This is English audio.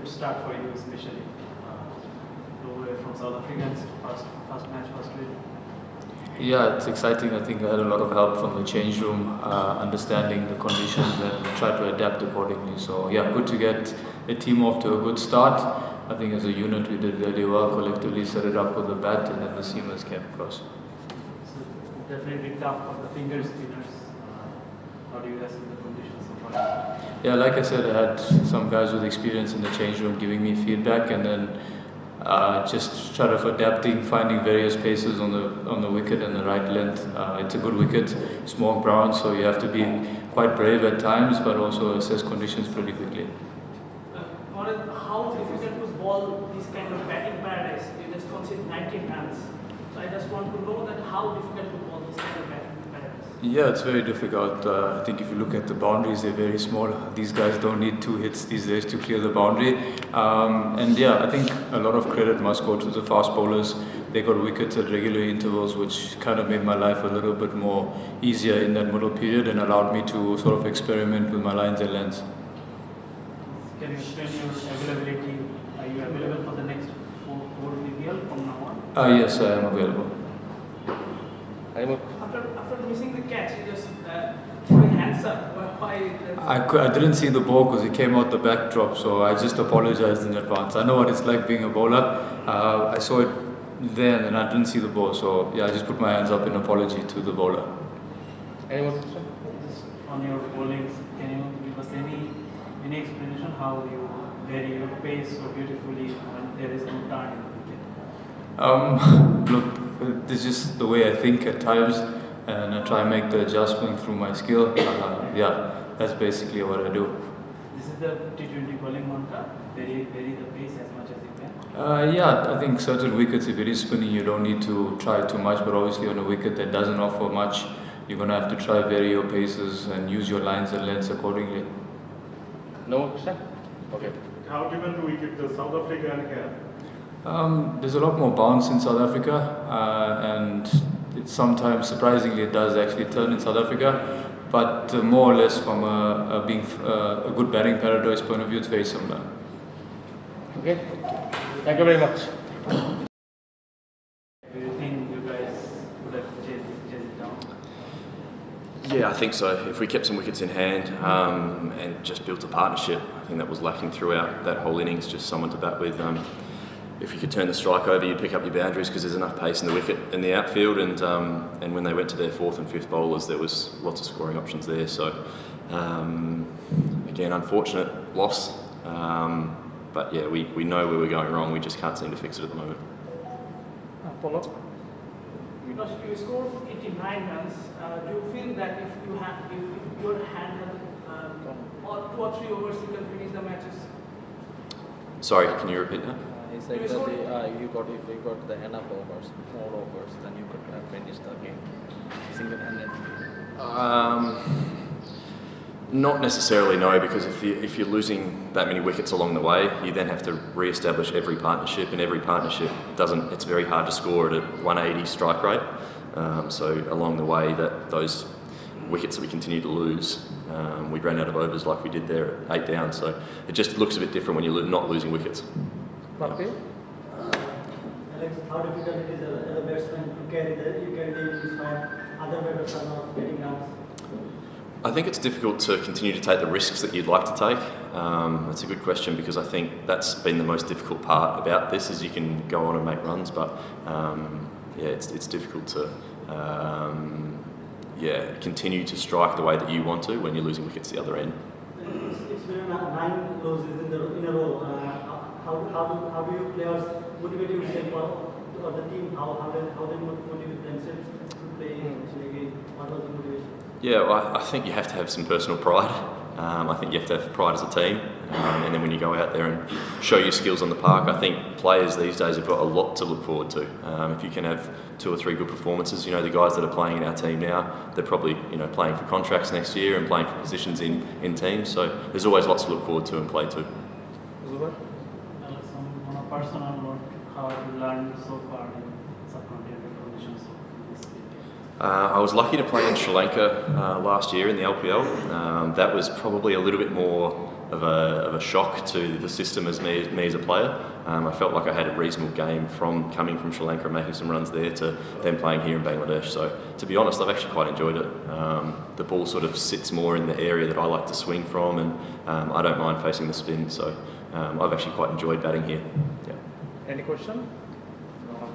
good start for you, especially away from South Africans first match, first win. Yeah, it's exciting. I think I had a lot of help from the change room, understanding the conditions and try to adapt accordingly. So yeah, good to get a team off to a good start. I think as a unit we did really well, collectively set it up with the bat and then the seamers came across. So definitely tough for the finger spinners. How do you guys see the conditions so far? Yeah, like I said, I had some guys with experience in the change room giving me feedback and then just sort of adapting, finding various paces on the wicket and the right length. It's a good wicket, small ground, so you have to be quite brave at times, but also assess conditions pretty quickly. How difficult to bowl this kind of batting paradise? You just concede 19 runs. So I just want to know that how difficult to bowl this kind of batting paradise. Yeah, it's very difficult. I think if you look at the boundaries, they're very small. These guys don't need 2 hits these days to clear the boundary. And yeah, I think a lot of credit must go to the fast bowlers. They got wickets at regular intervals, which kind of made my life a little bit more easier in that middle period and allowed me to sort of experiment with my lines and lengths. Can you explain your availability? Are you available for the next 4 PPL from now on? Yes, I am available. After missing the catch, you just put your hands up. Why? I didn't see the ball because it came out the backdrop, so I just apologized in advance. I know what it's like being a bowler. I saw it then and I didn't see the ball, so yeah, I just put my hands up in apology to the bowler. Any more questions? On your bowling, can you give us any explanation how you vary your pace so beautifully when there is no turn in the wicket? Look, this is just the way I think at times, and I try and make the adjustment through my skill. Yeah, that's basically what I do. This is the T20 bowling mantra, vary the pace as much as you can? Yeah, I think certain wickets, if it is spinning, you don't need to try too much, but obviously on a wicket that doesn't offer much, you're going to have to try vary your paces and use your lines and lengths accordingly. No question? Okay. How different do we keep the South Africa and here? There's a lot more bounce in South Africa, and it sometimes, surprisingly, it does actually turn in South Africa, but more or less from being a good batting paradise point of view, it's very similar. Okay. Thank you very much. Do you think you guys would have chased it down? Yeah, I think so. If we kept some wickets in hand and just built a partnership, I think that was lacking throughout that whole innings, just someone to bat with. If you could turn the strike over, you'd pick up your boundaries because there's enough pace in the wicket in the outfield, and when they went to their 4th and 5th bowlers, there was lots of scoring options there. So, again, unfortunate loss, but yeah, we know where we're going wrong. We just can't seem to fix it at the moment. Follow. You scored 89 runs. Do you feel that if you handle 2 or 3 overs, you can finish the matches? Sorry, can you repeat that? He said that if you got the enough overs, more overs, then you could have finished the game single-handedly. Not necessarily, no, because if you're losing that many wickets along the way, you then have to re-establish every partnership, and every partnership it's very hard to score at a 180 strike rate. So along the way, those wickets that we continue to lose, we ran out of overs like we did there at 8 down. So it just looks a bit different when you're not losing wickets. Okay. Alex, how difficult it is as a batsman to carry the innings when other batters are not getting runs? I think it's difficult to continue to take the risks that you'd like to take. That's a good question because I think that's been the most difficult part about this is you can go on and make runs, but yeah, it's difficult to continue to strike the way that you want to when you're losing wickets the other end. It's been 9 losses in a row. How do you players motivate yourself or the team? How they motivate themselves to play actually again? What was the motivation? Yeah, well, I think you have to have some personal pride. I think you have to have pride as a team, and then when you go out there and show your skills on the park, I think players these days have got a lot to look forward to. If you can have 2 or 3 good performances, the guys that are playing in our team now, they're probably playing for contracts next year and playing for positions in teams. So there's always lots to look forward to and play to. On a personal note, how have you learned so far in subcontinental conditions of this game? I was lucky to play in Sri Lanka last year in the LPL. That was probably a little bit more of a shock to the system as me as a player. I felt like I had a reasonable game from coming from Sri Lanka and making some runs there to then playing here in Bangladesh. So to be honest, I've actually quite enjoyed it. The ball sort of sits more in the area that I like to swing from, and I don't mind facing the spin. So I've actually quite enjoyed batting here. Yeah. Any question?